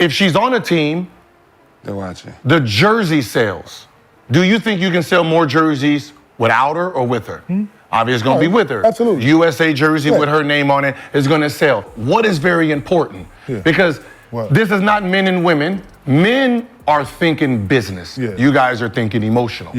if she's on a team, they're watching. The jersey sales. Do you think you can sell more jerseys without her or with her? Obviously, it's going to be with her. Absolutely. USA jersey with her name on it is going to sell. What is very important? Because this is not men and women. Men are thinking business. You guys are thinking emotional.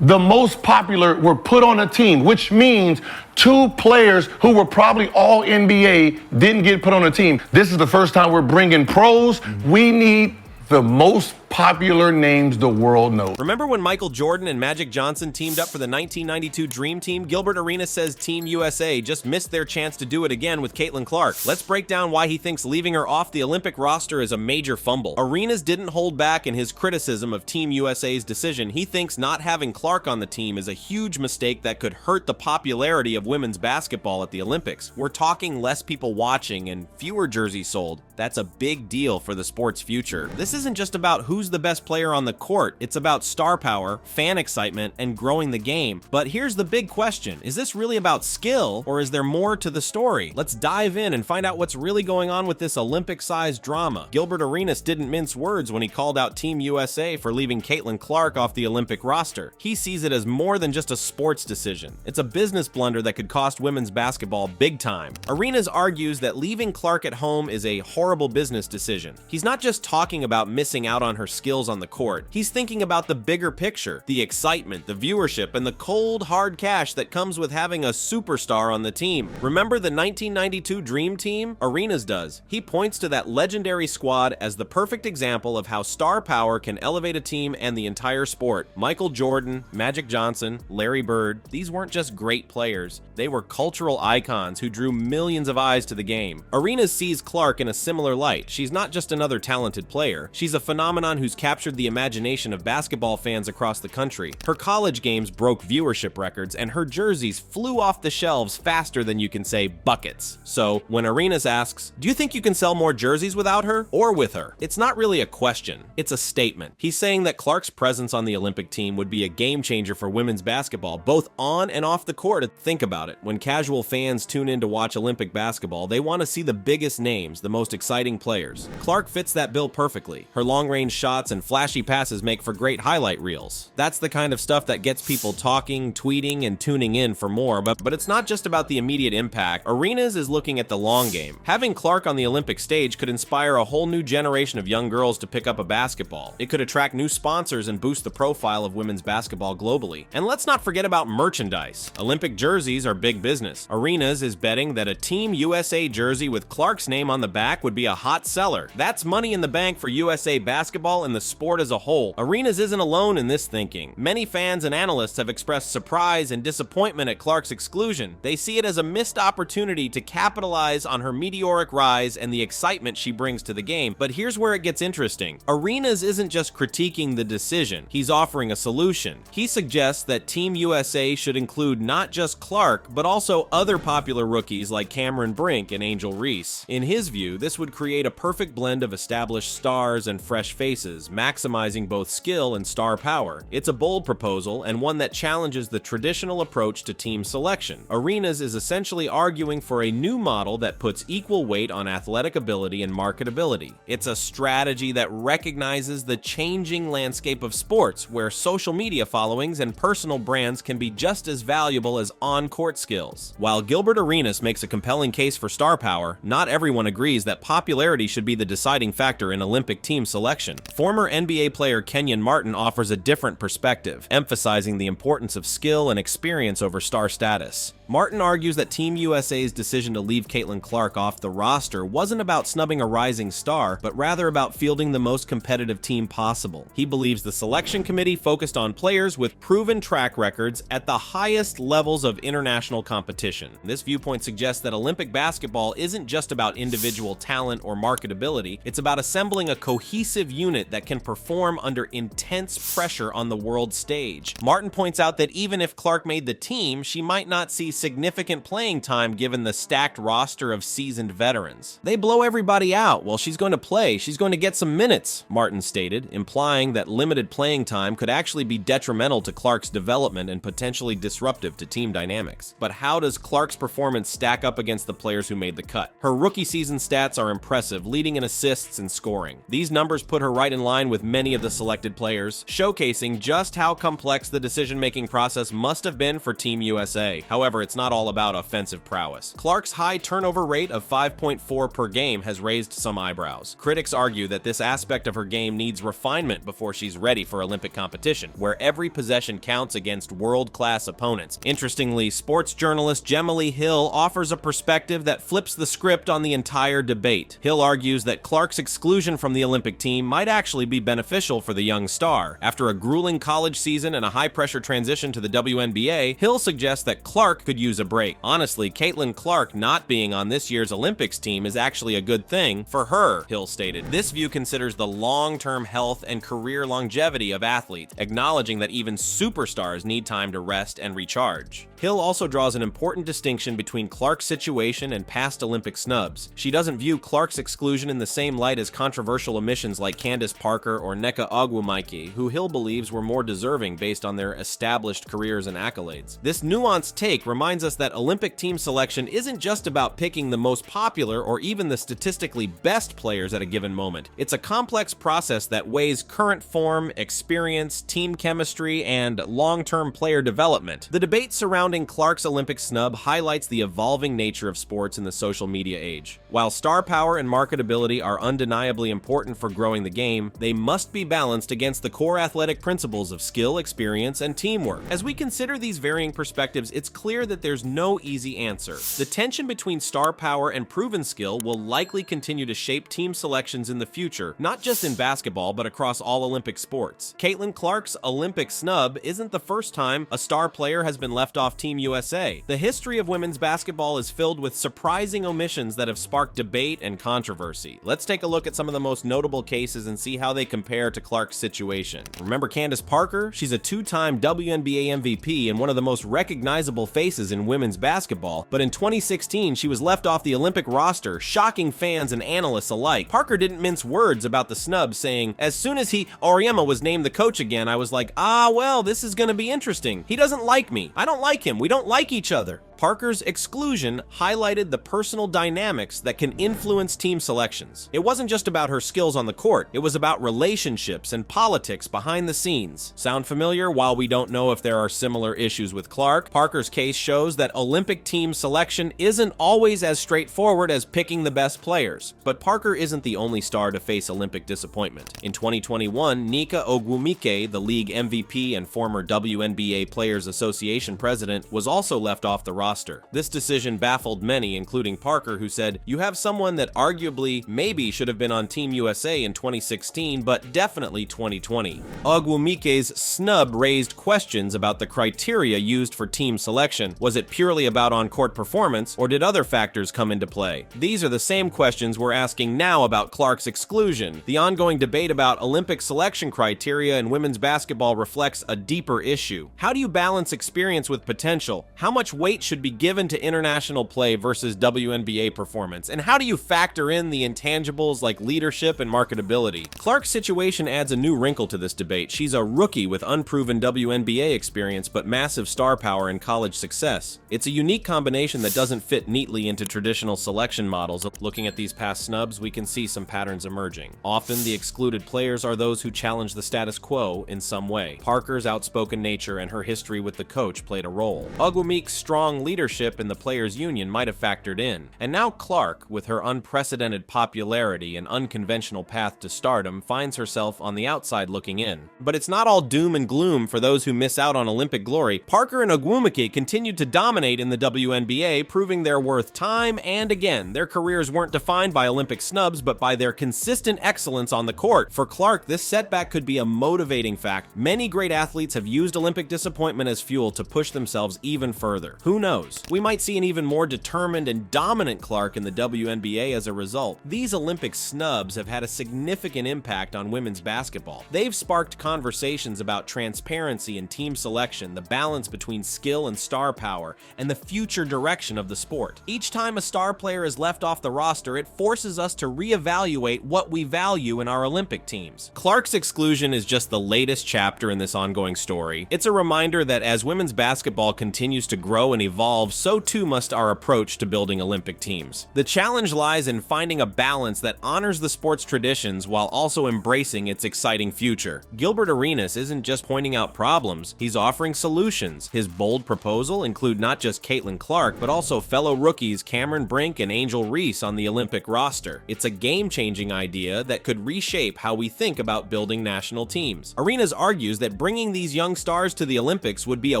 The most popular were put on a team, which means 2 players who were probably all NBA didn't get put on a team. This is the first time we're bringing pros. We need the most popular names the world knows. Remember when Michael Jordan and Magic Johnson teamed up for the 1992 Dream Team? Gilbert Arenas says Team USA just missed their chance to do it again with Caitlin Clark. Let's break down why he thinks leaving her off the Olympic roster is a major fumble. Arenas didn't hold back in his criticism of Team USA's decision. He thinks not having Clark on the team is a huge mistake that could hurt the popularity of women's basketball at the Olympics. We're talking less people watching and fewer jerseys sold. That's a big deal for the sport's future. This isn't just about who's the best player on the court. It's about star power, fan excitement, and growing the game. But here's the big question. Is this really about skill, or is there more to the story? Let's dive in and find out what's really going on with this Olympic-sized drama. Gilbert Arenas didn't mince words when he called out Team USA for leaving Caitlin Clark off the Olympic roster. He sees it as more than just a sports decision. It's a business blunder that could cost women's basketball big time. Arenas argues that leaving Clark at home is a horrible business decision. He's not just talking about missing out on her skills on the court. He's thinking about the bigger picture, the excitement, the viewership, and the cold, hard cash that comes with having a superstar on the team. Remember the 1992 Dream Team? Arenas does. He points to that legendary squad as the perfect example of how star power can elevate a team and the entire sport. Michael Jordan, Magic Johnson, Larry Bird, these weren't just great players. They were cultural icons who drew millions of eyes to the game. Arenas sees Clark in a similar light. She's not just another talented player. She's a phenomenon who's captured the imagination of basketball fans across the country. Her college games broke viewership records, and her jerseys flew off the shelves faster than you can say buckets. So when Arenas asks, do you think you can sell more jerseys without her or with her? It's not really a question, it's a statement. He's saying that Clark's presence on the Olympic team would be a game changer for women's basketball, both on and off the court. Think about it. When casual fans tune in to watch Olympic basketball, they want to see the biggest names, the most exciting players. Clark fits that bill perfectly. Her long-range shots and flashy passes make for great highlight reels. That's the kind of stuff that gets people talking, tweeting, and tuning in for more, but it's not just about the immediate impact. Arenas is looking at the long game. Having Clark on the Olympic stage could inspire a whole new generation of young girls to pick up a basketball. It could attract new sponsors and boost the profile of women's basketball globally. And let's not forget about merchandise. Olympic jerseys are big business. Arenas is betting that a Team USA jersey with Clark's name on the back would be a hot seller. That's money in the bank for USA basketball and the sport as a whole. Arenas isn't alone in this thinking. Many fans and analysts have expressed surprise and disappointment at Clark's exclusion. They see it as a missed opportunity to capitalize on her meteoric rise and the excitement she brings to the game. But here's where it gets interesting. Arenas isn't just critiquing the decision, he's offering a solution. He suggests that Team USA should include not just Clark, but also other popular rookies like Cameron Brink and Angel Reese. In his view, this would create a perfect blend of established stars and fresh faces, maximizing both skill and star power. It's a bold proposal and one that challenges the traditional approach to team selection. Arenas is essentially arguing for a new model that puts equal weight on athletic ability and marketability. It's a strategy that recognizes the changing landscape of sports, where social media followings and personal brands can be just as valuable as on-court skills. While Gilbert Arenas makes a compelling case for star power, not everyone agrees that popularity should be the deciding factor in Olympic team selection. Former NBA player Kenyon Martin offers a different perspective, emphasizing the importance of skill and experience over star status. Martin argues that Team USA's decision to leave Caitlin Clark off the roster wasn't about snubbing a rising star, but rather about fielding the most competitive team possible. He believes the selection committee focused on players with proven track records at the highest levels of international competition. This viewpoint suggests that Olympic basketball isn't just about individual talent or marketability, it's about assembling a cohesive unit unit that can perform under intense pressure on the world stage. Martin points out that even if Clark made the team, she might not see significant playing time given the stacked roster of seasoned veterans. They blow everybody out. Well, she's going to play. She's going to get some minutes, Martin stated, implying that limited playing time could actually be detrimental to Clark's development and potentially disruptive to team dynamics. But how does Clark's performance stack up against the players who made the cut? Her rookie season stats are impressive, leading in assists and scoring. These numbers put her right in line with many of the selected players, showcasing just how complex the decision-making process must have been for Team USA. However, it's not all about offensive prowess. Clark's high turnover rate of 5.4 per game has raised some eyebrows. Critics argue that this aspect of her game needs refinement before she's ready for Olympic competition, where every possession counts against world-class opponents. Interestingly, sports journalist Gemma Hill offers a perspective that flips the script on the entire debate. Hill argues that Clark's exclusion from the Olympic team might actually be beneficial for the young star. After a grueling college season and a high-pressure transition to the WNBA, Hill suggests that Clark could use a break. Honestly, Caitlin Clark not being on this year's Olympics team is actually a good thing for her, Hill stated. This view considers the long-term health and career longevity of athletes, acknowledging that even superstars need time to rest and recharge. Hill also draws an important distinction between Clark's situation and past Olympic snubs. She doesn't view Clark's exclusion in the same light as controversial omissions like Candace Parker or Nneka Ogwumike, who Hill believes were more deserving based on their established careers and accolades. This nuanced take reminds us that Olympic team selection isn't just about picking the most popular or even the statistically best players at a given moment. It's a complex process that weighs current form, experience, team chemistry, and long-term player development. The debate surrounding Clark's Olympic snub highlights the evolving nature of sports in the social media age. While star power and marketability are undeniably important for growing the game, they must be balanced against the core athletic principles of skill, experience, and teamwork. As we consider these varying perspectives, it's clear that there's no easy answer. The tension between star power and proven skill will likely continue to shape team selections in the future, not just in basketball, but across all Olympic sports. Caitlin Clark's Olympic snub isn't the first time a star player has been left off Team USA. The history of women's basketball is filled with surprising omissions that have sparked debate and controversy. Let's take a look at some of the most notable cases and see how they compare to Clark's situation. Remember Candace Parker? She's a two-time WNBA MVP and one of the most recognizable faces in women's basketball, but in 2016 she was left off the Olympic roster, shocking fans and analysts alike. Parker didn't mince words about the snub, saying, "As soon as Auriemma was named the coach again, I was like, well, this is gonna be interesting. He doesn't like me. I don't like him. We don't like each other." Parker's exclusion highlighted the personal dynamics that can influence team selections. It wasn't just about her skills on the court, it was about relationships and politics behind the scenes. Sound familiar? While we don't know if there are similar issues with Clark, Parker's case shows that Olympic team selection isn't always as straightforward as picking the best players. But Parker isn't the only star to face Olympic disappointment. In 2021, Nneka Ogwumike, the league MVP and former WNBA Players Association president, was also left off the roster. This decision baffled many, including Parker, who said, "You have someone that arguably maybe should have been on Team USA in 2016, but definitely 2020. Ogwumike's snub raised questions about the criteria used for team selection. Was it purely about on-court performance, or did other factors come into play? These are the same questions we're asking now about Clark's exclusion. The ongoing debate about Olympic selection criteria in women's basketball reflects a deeper issue. How do you balance experience with potential? How much weight should be given to international play versus WNBA performance? And how do you factor in the intangibles like leadership and marketability? Clark's situation adds a new wrinkle to this debate. She's a rookie with unproven WNBA experience but massive star power and college success. It's a unique combination that doesn't fit neatly into traditional selection models. Looking at these past snubs, we can see some patterns emerging. Often, the excluded players are those who challenge the status quo in some way. Parker's outspoken nature and her history with the coach played a role. Ogwumike's strong leadership in the players' union might have factored in. And now Clark, with her unprecedented popularity and unconventional path to stardom, finds herself on the outside looking in. But it's not all doom and gloom for those who miss out on Olympic glory. Parker and Ogwumike continued to dominate in the WNBA, proving their worth time and again. Their careers weren't defined by Olympic snubs, but by their consistent excellence on the court. For Clark, this setback could be a motivating fact. Many great athletes have used Olympic disappointment as fuel to push themselves even further. Who knows? knows? We might see an even more determined and dominant Clark in the WNBA as a result. These Olympic snubs have had a significant impact on women's basketball. They've sparked conversations about transparency and team selection, the balance between skill and star power, and the future direction of the sport. Each time a star player is left off the roster, it forces us to reevaluate what we value in our Olympic teams. Clark's exclusion is just the latest chapter in this ongoing story. It's a reminder that as women's basketball continues to grow and evolve, so too must our approach to building Olympic teams. The challenge lies in finding a balance that honors the sport's traditions while also embracing its exciting future. Gilbert Arenas isn't just pointing out problems, he's offering solutions. His bold proposal include not just Caitlin Clark, but also fellow rookies Cameron Brink and Angel Reese on the Olympic roster. It's a game-changing idea that could reshape how we think about building national teams. Arenas argues that bringing these young stars to the Olympics would be a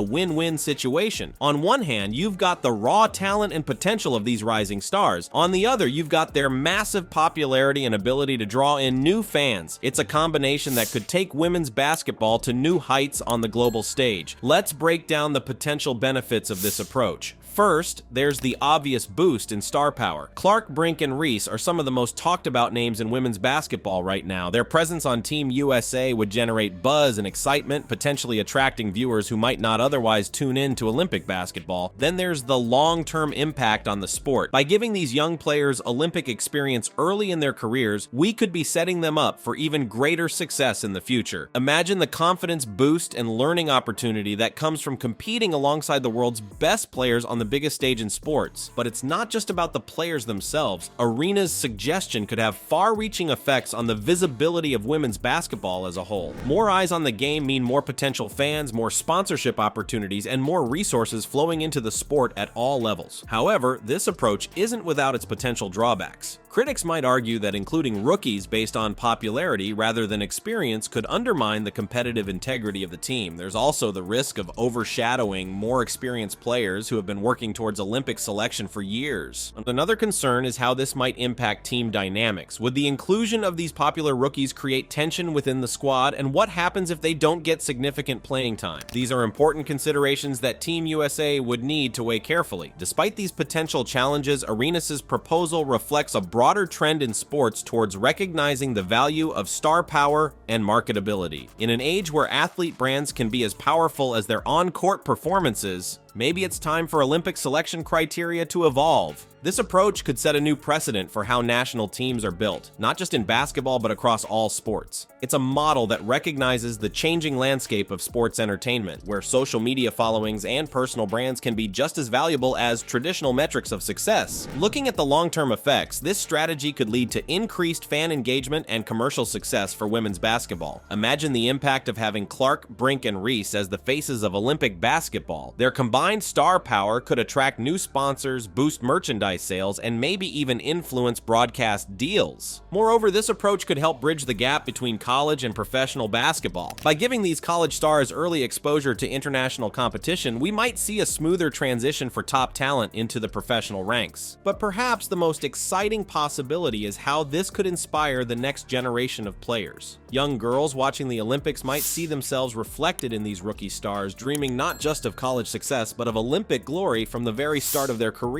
win-win situation. On one hand, you've got the raw talent and potential of these rising stars. On the other, you've got their massive popularity and ability to draw in new fans. It's a combination that could take women's basketball to new heights on the global stage. Let's break down the potential benefits of this approach. First, there's the obvious boost in star power. Clark, Brink, and Reese are some of the most talked about names in women's basketball right now. Their presence on Team USA would generate buzz and excitement, potentially attracting viewers who might not otherwise tune in to Olympic basketball. Then there's the long-term impact on the sport. By giving these young players Olympic experience early in their careers, we could be setting them up for even greater success in the future. Imagine the confidence boost and learning opportunity that comes from competing alongside the world's best players on the biggest stage in sports. But it's not just about the players themselves. Arenas' suggestion could have far-reaching effects on the visibility of women's basketball as a whole. More eyes on the game mean more potential fans, more sponsorship opportunities, and more resources flowing into the sport at all levels. However, this approach isn't without its potential drawbacks. Critics might argue that including rookies based on popularity rather than experience could undermine the competitive integrity of the team. There's also the risk of overshadowing more experienced players who have been working towards Olympic selection for years. Another concern is how this might impact team dynamics. Would the inclusion of these popular rookies create tension within the squad, and what happens if they don't get significant playing time? These are important considerations that Team USA would need to weigh carefully. Despite these potential challenges, Arenas' proposal reflects a broader trend in sports towards recognizing the value of star power and marketability. In an age where athlete brands can be as powerful as their on-court performances, maybe it's time for Olympic selection criteria to evolve. This approach could set a new precedent for how national teams are built, not just in basketball but across all sports. It's a model that recognizes the changing landscape of sports entertainment, where social media followings and personal brands can be just as valuable as traditional metrics of success. Looking at the long-term effects, this strategy could lead to increased fan engagement and commercial success for women's basketball. Imagine the impact of having Clark, Brink, and Reese as the faces of Olympic basketball. Their combined star power could attract new sponsors, boost merchandise sales, and maybe even influence broadcast deals. Moreover, this approach could help bridge the gap between college and professional basketball. By giving these college stars early exposure to international competition, we might see a smoother transition for top talent into the professional ranks. But perhaps the most exciting possibility is how this could inspire the next generation of players. Young girls watching the Olympics might see themselves reflected in these rookie stars, dreaming not just of college success, but of Olympic glory from the very start of their careers.